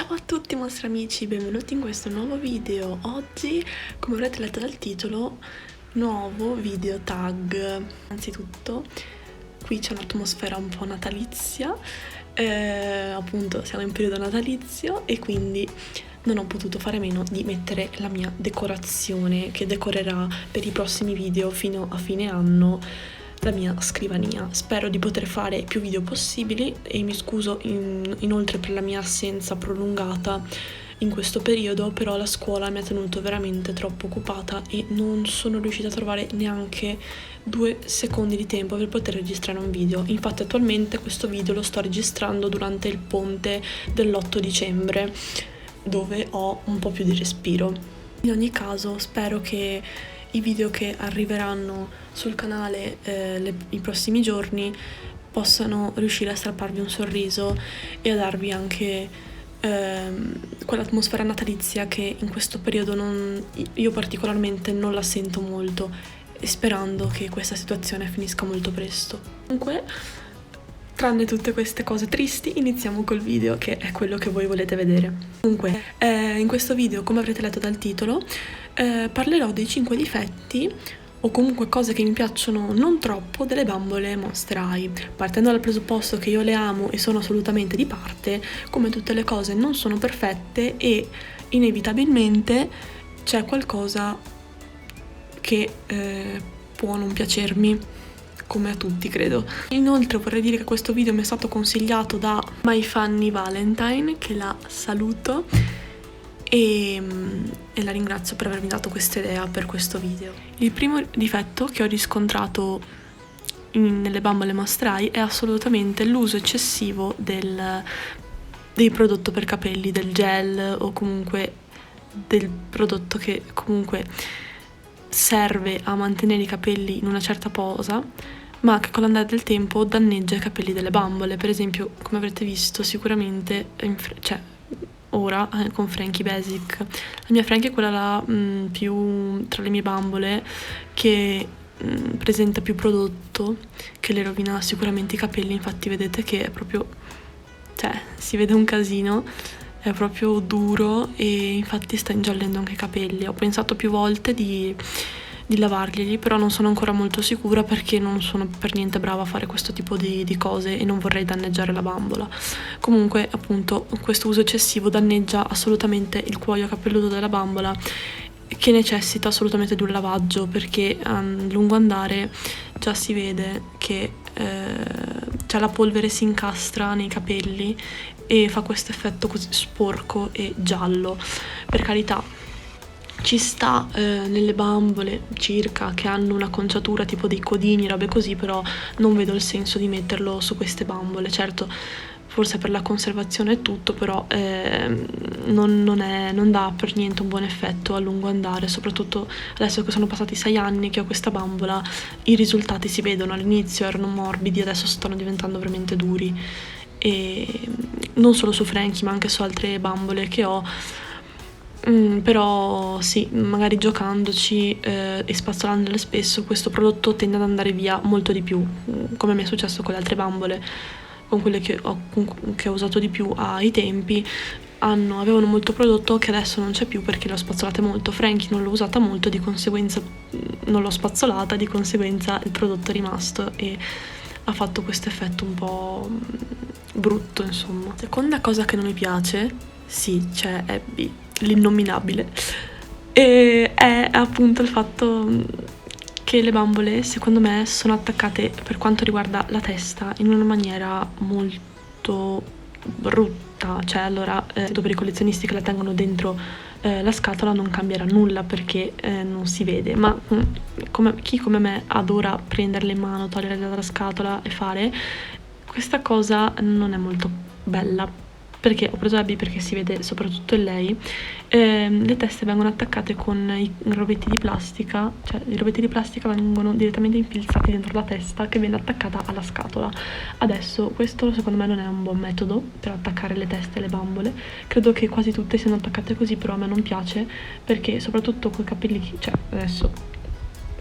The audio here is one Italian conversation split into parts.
Ciao a tutti mostri amici, benvenuti in questo nuovo video. Oggi, come avrete letto dal titolo, nuovo video tag. Anzitutto, qui c'è un'atmosfera un po' natalizia, appunto siamo in periodo natalizio e quindi non ho potuto fare a meno di mettere la mia decorazione che decorerà per i prossimi video fino a fine anno la mia scrivania. Spero di poter fare più video possibili e mi scuso inoltre per la mia assenza prolungata in questo periodo, però la scuola mi ha tenuto veramente troppo occupata e non sono riuscita a trovare neanche 2 secondi di tempo per poter registrare un video. Infatti attualmente questo video lo sto registrando durante il ponte dell'8 dicembre dove ho un po' più di respiro. In ogni caso spero che i video che arriveranno sul canale i prossimi giorni possano riuscire a strapparvi un sorriso e a darvi anche quell'atmosfera natalizia che in questo periodo io particolarmente non la sento molto, e sperando che questa situazione finisca molto presto. Comunque, tranne tutte queste cose tristi, iniziamo col video che è quello che voi volete vedere. Comunque, in questo video, come avrete letto dal titolo, parlerò dei 5 difetti o comunque cose che mi piacciono non troppo delle bambole Monster High, partendo dal presupposto che io le amo e sono assolutamente di parte. Come tutte le cose non sono perfette e inevitabilmente c'è qualcosa che può non piacermi, come a tutti credo. Inoltre vorrei dire che questo video mi è stato consigliato da My Funny Valentine, che la saluto e la ringrazio per avermi dato questa idea per questo video. Il primo difetto che ho riscontrato nelle bambole Monster High è assolutamente l'uso eccessivo dei prodotto per capelli, del gel o comunque del prodotto che comunque serve a mantenere i capelli in una certa posa, ma che con l'andare del tempo danneggia i capelli delle bambole. Per esempio, come avrete visto sicuramente, ora con Frankie Basic. La mia Frankie è quella là più tra le mie bambole che presenta più prodotto, che le rovina sicuramente i capelli. Infatti vedete che è proprio, si vede un casino, è proprio duro e infatti sta ingiallendo anche i capelli. Ho pensato più volte di lavarglieli, però non sono ancora molto sicura perché non sono per niente brava a fare questo tipo di cose e non vorrei danneggiare la bambola. Comunque, appunto, questo uso eccessivo danneggia assolutamente il cuoio capelluto della bambola, che necessita assolutamente di un lavaggio, perché a lungo andare già si vede che la polvere si incastra nei capelli e fa questo effetto così sporco e giallo. Per carità, ci sta nelle bambole circa che hanno una conciatura tipo dei codini, robe così, però non vedo il senso di metterlo su queste bambole. Certo, forse per la conservazione è tutto, però non dà per niente un buon effetto a lungo andare. Soprattutto adesso che sono passati 6 anni che ho questa bambola, i risultati si vedono. All'inizio erano morbidi, adesso stanno diventando veramente duri, e non solo su Frankie ma anche su altre bambole che ho. Però sì, magari giocandoci e spazzolandole spesso questo prodotto tende ad andare via molto di più, come mi è successo con le altre bambole, con quelle che ho usato di più ai tempi. Avevano molto prodotto che adesso non c'è più perché le ho spazzolate molto. Frankie non l'ho usata molto, di conseguenza non l'ho spazzolata, di conseguenza il prodotto è rimasto e ha fatto questo effetto un po' brutto, insomma. Seconda cosa che non mi piace, sì, c'è Abby, l'innominabile, e è appunto il fatto che le bambole secondo me sono attaccate, per quanto riguarda la testa, in una maniera molto brutta. Allora, per i collezionisti che la tengono dentro la scatola non cambierà nulla perché non si vede, ma chi come me adora prenderle in mano, toglierle dalla scatola e fare questa cosa non è molto bella. Perché ho preso Abby perché si vede soprattutto in lei, le teste vengono attaccate con i robetti di plastica, i robetti di plastica vengono direttamente infilzati dentro la testa che viene attaccata alla scatola. Adesso questo secondo me non è un buon metodo per attaccare le teste alle bambole. Credo che quasi tutte siano attaccate così, però a me non piace perché soprattutto con i capelli, adesso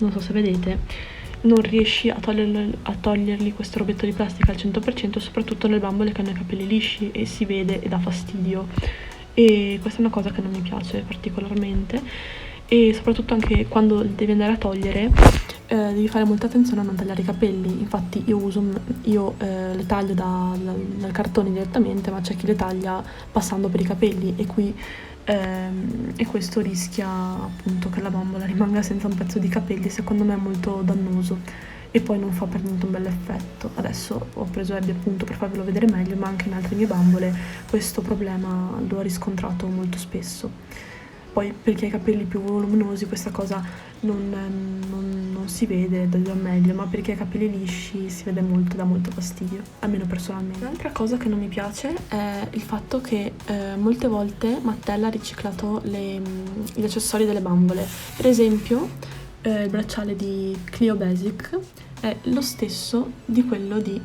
non so se vedete, non riesci a togliergli questo robetto di plastica al 100%, soprattutto nelle bambole che hanno i capelli lisci, e si vede e dà fastidio. e questa è una cosa che non mi piace particolarmente, e soprattutto anche quando devi andare a togliere devi fare molta attenzione a non tagliare i capelli. Infatti io le taglio dal cartone direttamente, ma c'è chi le taglia passando per i capelli e questo rischia appunto che la bambola rimanga senza un pezzo di capelli. Secondo me è molto dannoso e poi non fa per niente un bel effetto. Adesso ho preso Abby appunto per farvelo vedere meglio, ma anche in altre mie bambole questo problema l'ho riscontrato molto spesso. Poi per chi ha i capelli più voluminosi questa cosa non si vede da meglio, ma per chi ha i capelli lisci si vede molto, dà molto fastidio, almeno personalmente. Un'altra cosa che non mi piace è il fatto che molte volte Mattel ha riciclato gli accessori delle bambole. Per esempio il bracciale di Cleo Basic è lo stesso di quello di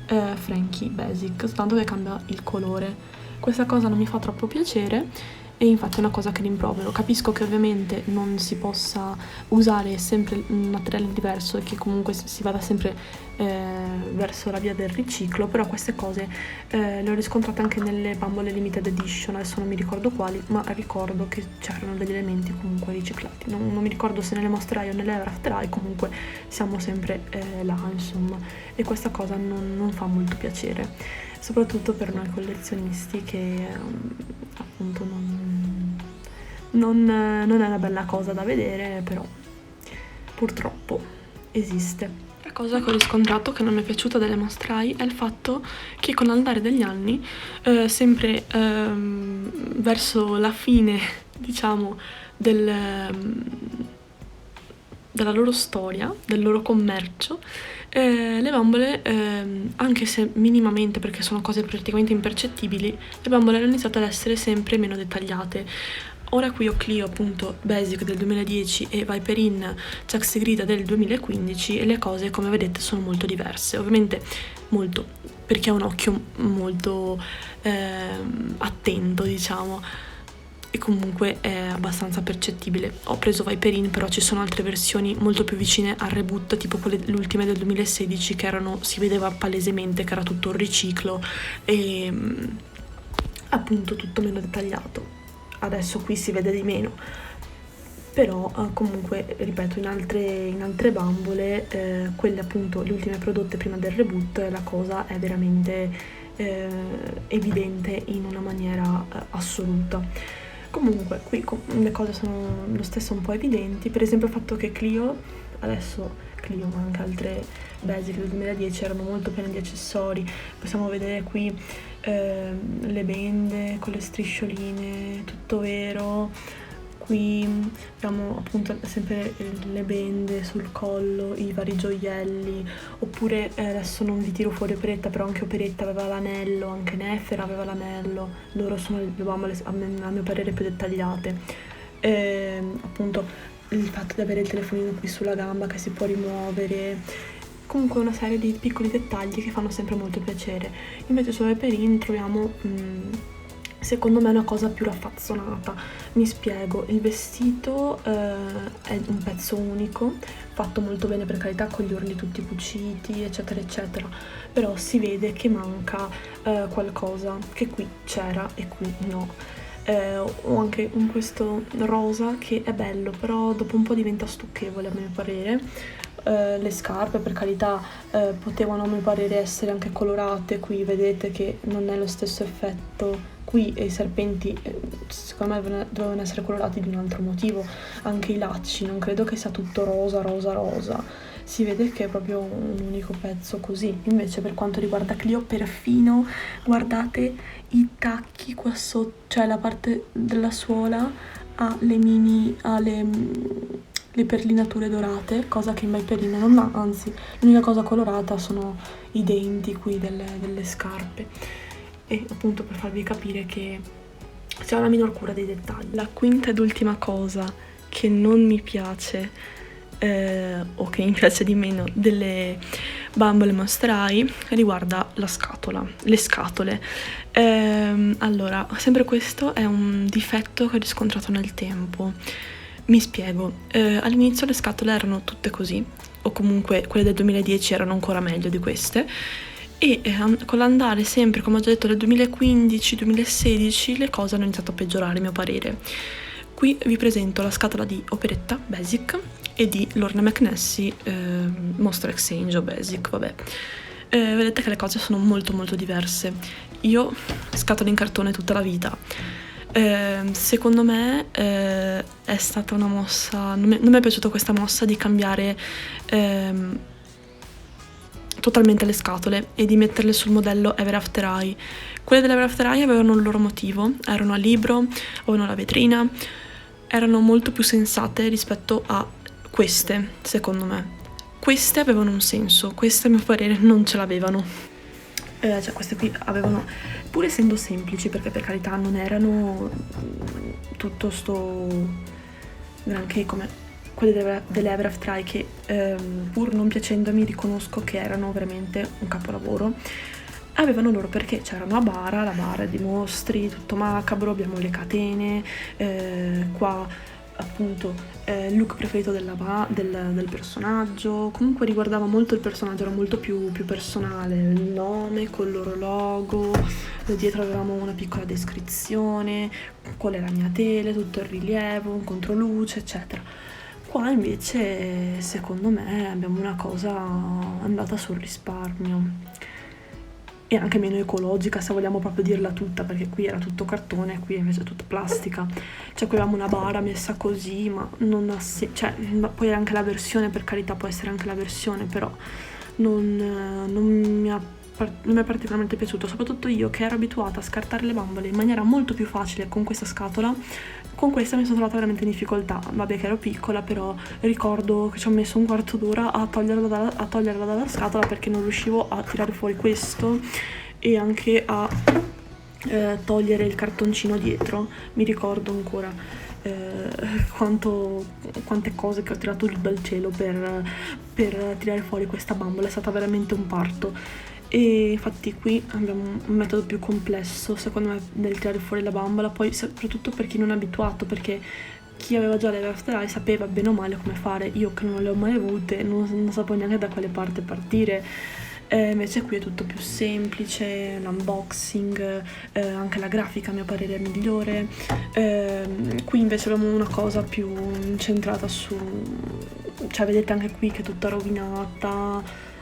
Frankie Basic, soltanto che cambia il colore. Questa cosa non mi fa troppo piacere e infatti è una cosa che rimprovero. Capisco che ovviamente non si possa usare sempre un materiale diverso e che comunque si vada sempre verso la via del riciclo, però queste cose le ho riscontrate anche nelle bambole limited edition, adesso non mi ricordo quali, ma ricordo che c'erano degli elementi comunque riciclati. Non mi ricordo se nelle Monster High o nelle Ever After High, comunque siamo sempre là, insomma, e questa cosa non fa molto piacere, soprattutto per noi collezionisti che appunto non è una bella cosa da vedere, però purtroppo esiste. La cosa che ho riscontrato che non mi è piaciuta delle Monster High è il fatto che con l'andare degli anni, sempre verso la fine, diciamo, della loro storia, del loro commercio, le bambole, anche se minimamente, perché sono cose praticamente impercettibili, le bambole hanno iniziato ad essere sempre meno dettagliate. Ora qui ho Cleo appunto Basic del 2010 e Viperine Chuck Sigrida del 2015 e le cose, come vedete, sono molto diverse. Ovviamente molto, perché ho un occhio molto attento, diciamo, e comunque è abbastanza percettibile. Ho preso Viperine, però ci sono altre versioni molto più vicine al reboot, tipo le ultime del 2016, che si vedeva palesemente che era tutto un riciclo e appunto tutto meno dettagliato. Adesso qui si vede di meno, però comunque, ripeto, in altre bambole, quelle appunto le ultime prodotte prima del reboot, la cosa è veramente evidente in una maniera assoluta. Comunque qui le cose sono lo stesso un po' evidenti, per esempio il fatto che Clio, ma anche altre Basic del 2010 erano molto piene di accessori. Possiamo vedere qui le bende con le striscioline, tutto vero. Qui abbiamo appunto sempre le bende sul collo, i vari gioielli, oppure adesso non vi tiro fuori Operetta, però anche Operetta aveva l'anello, anche Nefer aveva l'anello. Loro sono le bambole a mio parere più dettagliate. Appunto il fatto di avere il telefonino qui sulla gamba che si può rimuovere, comunque una serie di piccoli dettagli che fanno sempre molto piacere. Invece su Viperine troviamo secondo me una cosa più raffazzonata. Mi spiego: il vestito è un pezzo unico, fatto molto bene, per carità, con gli orli tutti cuciti eccetera eccetera, però si vede che manca qualcosa che qui c'era e qui no. O anche in questo rosa che è bello, però dopo un po' diventa stucchevole a mio parere. Le scarpe, per carità, potevano a mio parere essere anche colorate. Qui vedete che non è lo stesso effetto. Qui i serpenti secondo me dovevano essere colorati di un altro motivo. Anche i lacci, non credo che sia tutto rosa, rosa, rosa. Si vede che è proprio un unico pezzo così. Invece per quanto riguarda Clio, perfino guardate i tacchi qua sotto, cioè la parte della suola ha le perlinature dorate, cosa che in Viperine non ha, anzi l'unica cosa colorata sono i denti qui delle scarpe. E appunto per farvi capire che si ha una minor cura dei dettagli. La quinta ed ultima cosa che non mi piace o che mi piace di meno delle bambole Monster High riguarda la scatola, le scatole. Allora, sempre questo è un difetto che ho riscontrato nel tempo. Mi spiego: all'inizio le scatole erano tutte così, o comunque quelle del 2010 erano ancora meglio di queste, e con l'andare sempre, come ho già detto, del 2015-2016 le cose hanno iniziato a peggiorare, a mio parere. Qui vi presento la scatola di Operetta Basic e di Lorna McNessie Monster Exchange o Basic, vabbè. Vedete che le cose sono molto molto diverse. Io scatole in cartone tutta la vita. Secondo me è stata una mossa, non mi è piaciuta questa mossa di cambiare totalmente le scatole e di metterle sul modello Ever After Eye. Quelle dell'Ever After Eye avevano il loro motivo, erano a libro, avevano la vetrina, erano molto più sensate rispetto a queste, secondo me. Queste avevano un senso, queste a mio parere non ce l'avevano. Cioè queste qui avevano, pur essendo semplici, perché per carità non erano tutto sto granché come quelle delle Ever After Eye che pur non piacendomi riconosco che erano veramente un capolavoro. Avevano loro perché c'era una bara, la bara di mostri, tutto macabro, abbiamo le catene, qua appunto il look preferito del personaggio, comunque riguardava molto il personaggio, era molto più personale, il nome col loro logo, dietro avevamo una piccola descrizione, qual è la mia tele, tutto il rilievo, un controluce, eccetera. Qua invece secondo me abbiamo una cosa andata sul risparmio e anche meno ecologica, se vogliamo proprio dirla tutta, perché qui era tutto cartone, qui invece è tutto plastica. Cioè qui avevamo una bara messa così, ma non ha cioè poi anche la versione, per carità, può essere anche la versione, però non mi è particolarmente piaciuto, soprattutto io che ero abituata a scartare le bambole in maniera molto più facile con questa scatola. Con questa mi sono trovata veramente in difficoltà, vabbè che ero piccola, però ricordo che ci ho messo un quarto d'ora a toglierla dalla scatola perché non riuscivo a tirare fuori questo e anche a togliere il cartoncino dietro. Mi ricordo ancora quante cose che ho tirato giù dal cielo per tirare fuori questa bambola, è stata veramente un parto. E infatti qui abbiamo un metodo più complesso secondo me nel tirare fuori la bambola, poi soprattutto per chi non è abituato, perché chi aveva già le After Eye sapeva bene o male come fare. Io che non le ho mai avute non sapevo neanche da quale parte partire. Invece qui è tutto più semplice, l'unboxing, anche la grafica a mio parere è migliore. Qui invece abbiamo una cosa più incentrata su, cioè vedete anche qui che è tutta rovinata.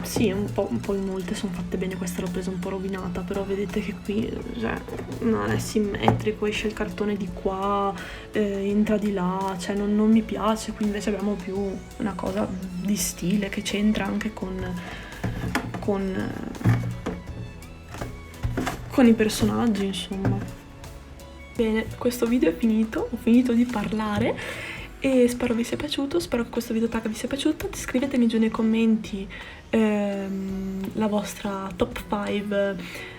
Sì, un po' in molte sono fatte bene, questa l'ho presa un po' rovinata, però vedete che qui cioè, non è simmetrico, esce il cartone di qua, entra di là, cioè non mi piace. Qui invece abbiamo più una cosa di stile che c'entra anche con i personaggi, insomma. Bene, questo video è finito, ho finito di parlare e spero vi sia piaciuto, spero che questo video tag vi sia piaciuto. Scrivetemi giù nei commenti la vostra top 5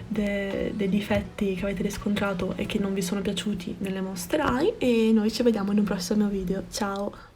dei difetti che avete riscontrato e che non vi sono piaciuti nelle Monster High, e noi ci vediamo in un prossimo video. Ciao!